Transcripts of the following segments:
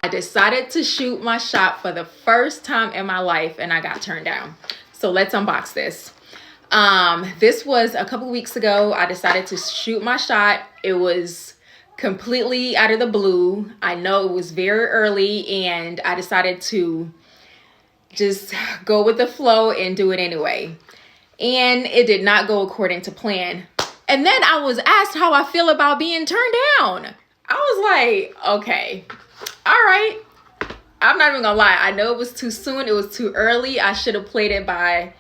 I decided to shoot my shot for the first time in my life and I got turned down. So let's unbox this. This was a couple weeks ago. I decided to shoot my shot. It was completely out of the blue. I know it was very early and I decided to just go with the flow and do it anyway. And it did not go according to plan. And then I was asked how I feel about being turned down. I was like, okay, all right. I'm not even gonna lie. I know it was too soon. It was too early. I should have played it by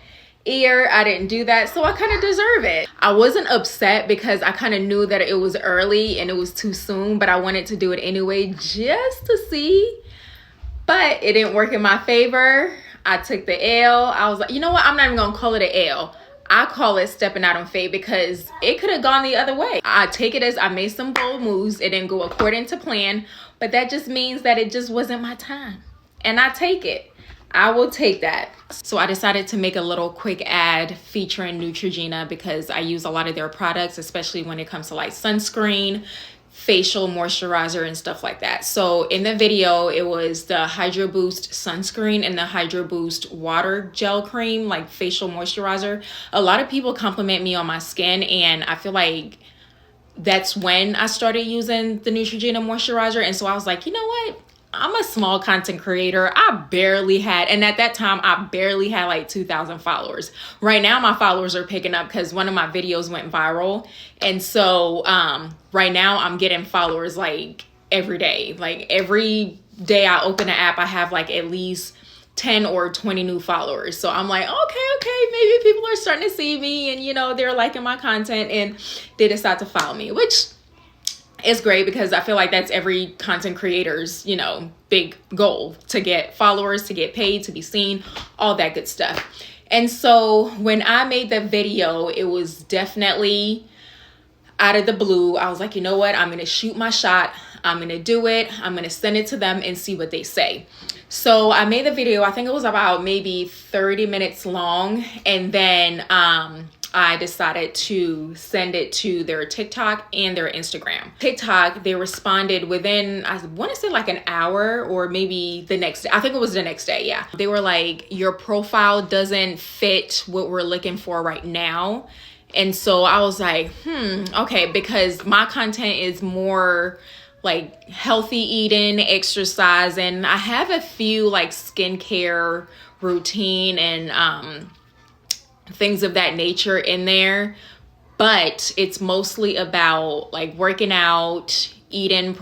ear. I didn't do that. So I kind of deserve it. I wasn't upset because I kind of knew that it was early and it was too soon, but I wanted to do it anyway just to see. But it didn't work in my favor. I took the L. I was like, you know what? I'm not even gonna call it an L. I call it stepping out on faith because it could have gone the other way. I take it as I made some bold moves. It didn't go according to plan, but that just means that it just wasn't my time. And I take it. I will take that. So I decided to make a little quick ad featuring Neutrogena because I use a lot of their products, especially when it comes to like sunscreen, facial moisturizer and stuff like that. So in the video, it was the Hydro Boost sunscreen and the Hydro Boost water gel cream, like facial moisturizer. A lot of people compliment me on my skin and I feel like that's when I started using the Neutrogena moisturizer. And so I was like, you know what? I'm a small content creator. I barely had, and at that time, I barely had like 2,000 followers. Right now, my followers are picking up because one of my videos went viral. And so right now, I'm getting followers like every day. Like every day I open an app, I have like at least 10 or 20 new followers. So I'm like, okay, maybe people are starting to see me and, you know, they're liking my content and they decide to follow me, which it's great because I feel like that's every content creator's, you know, big goal, to get followers, to get paid, to be seen, all that good stuff. And so when I made the video, it was definitely out of the blue. I was like, you know what? I'm going to shoot my shot. I'm going to do it. I'm going to send it to them and see what they say. So I made the video. I think it was about maybe 30 minutes long. And then I decided to send it to their TikTok and their Instagram. TikTok, they responded within, I want to say like an hour or maybe the next day. I think it was the next day, yeah. They were like, your profile doesn't fit what we're looking for right now. And so I was like, okay, because my content is more like healthy eating, exercise, and I have a few like skincare routine and things of that nature in there, but it's mostly about like working out, eating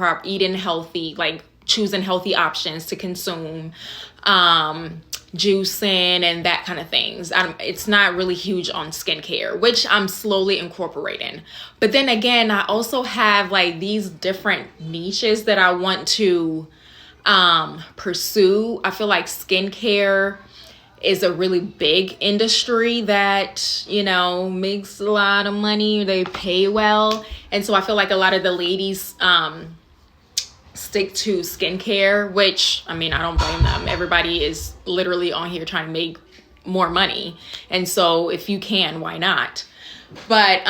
healthy, like choosing healthy options to consume, juicing and that kind of things. It's not really huge on skincare, which I'm slowly incorporating. But then again, I also have like these different niches that I want to pursue. I feel like skincare is a really big industry that, you know, makes a lot of money. They pay well. And so I feel like a lot of the ladies stick to skincare, which, I mean, I don't blame them. Everybody is literally on here trying to make more money. And so if you can, why not? But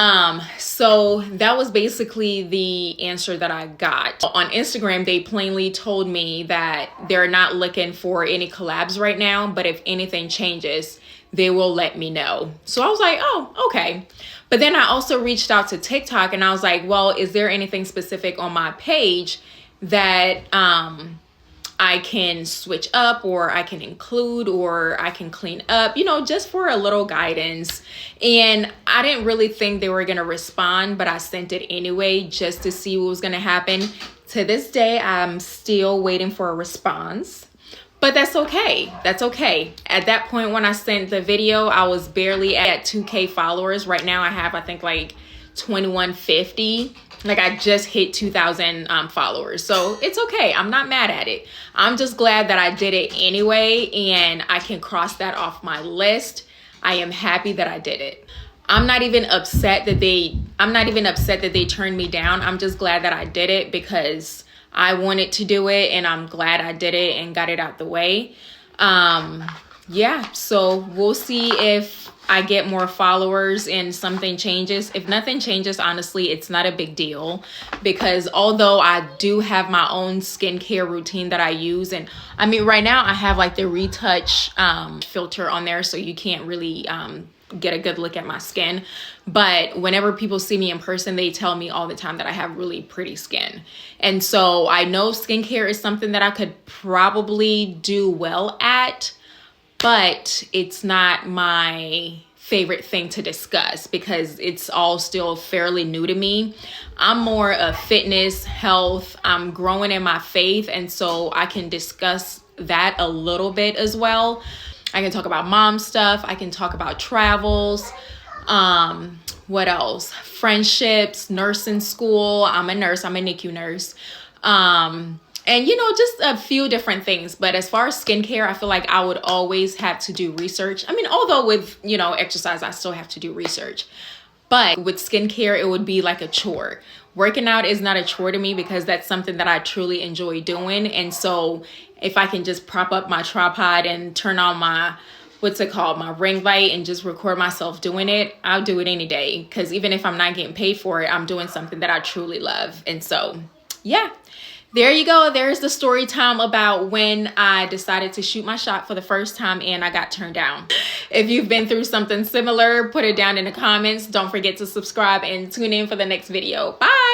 so that was basically the answer that I got. On Instagram, they plainly told me that they're not looking for any collabs right now, but if anything changes, they will let me know. So I was like, oh, okay. But then I also reached out to TikTok and I was like, well, is there anything specific on my page that I can switch up or I can include or I can clean up, you know, just for a little guidance. And I didn't really think they were going to respond, but I sent it anyway just to see what was going to happen. To this day, I'm still waiting for a response, but that's okay. That's okay. At that point, when I sent the video, I was barely at 2K followers. Right now I have, I think like 2150. Like I just hit 2,000 followers. So it's okay. I'm not mad at it. I'm just glad that I did it anyway and I can cross that off my list. I am happy that I did it. I'm not even upset that they turned me down. I'm just glad that I did it because I wanted to do it and I'm glad I did it and got it out the way. Yeah, so we'll see if I get more followers and something changes. If nothing changes, honestly, it's not a big deal, because although I do have my own skincare routine that I use, and I mean, right now I have like the retouch filter on there, so you can't really get a good look at my skin. But whenever people see me in person, they tell me all the time that I have really pretty skin. And so I know skincare is something that I could probably do well at, but it's not my favorite thing to discuss because it's all still fairly new to me. I'm more of fitness, health. I'm growing in my faith, and so I can discuss that a little bit as well. I can talk about mom stuff. I can talk about travels. What else? Friendships, nursing school. I'm a nurse. I'm a NICU nurse. And, you know, just a few different things. But as far as skincare, I feel like I would always have to do research. I mean, although with, you know, exercise, I still have to do research. But with skincare, it would be like a chore. Working out is not a chore to me because that's something that I truly enjoy doing. And so if I can just prop up my tripod and turn on my, my ring light and just record myself doing it, I'll do it any day. Because even if I'm not getting paid for it, I'm doing something that I truly love. And so, yeah. There you go. There's the story time about when I decided to shoot my shot for the first time and I got turned down. If you've been through something similar, put it down in the comments. Don't forget to subscribe and tune in for the next video. Bye.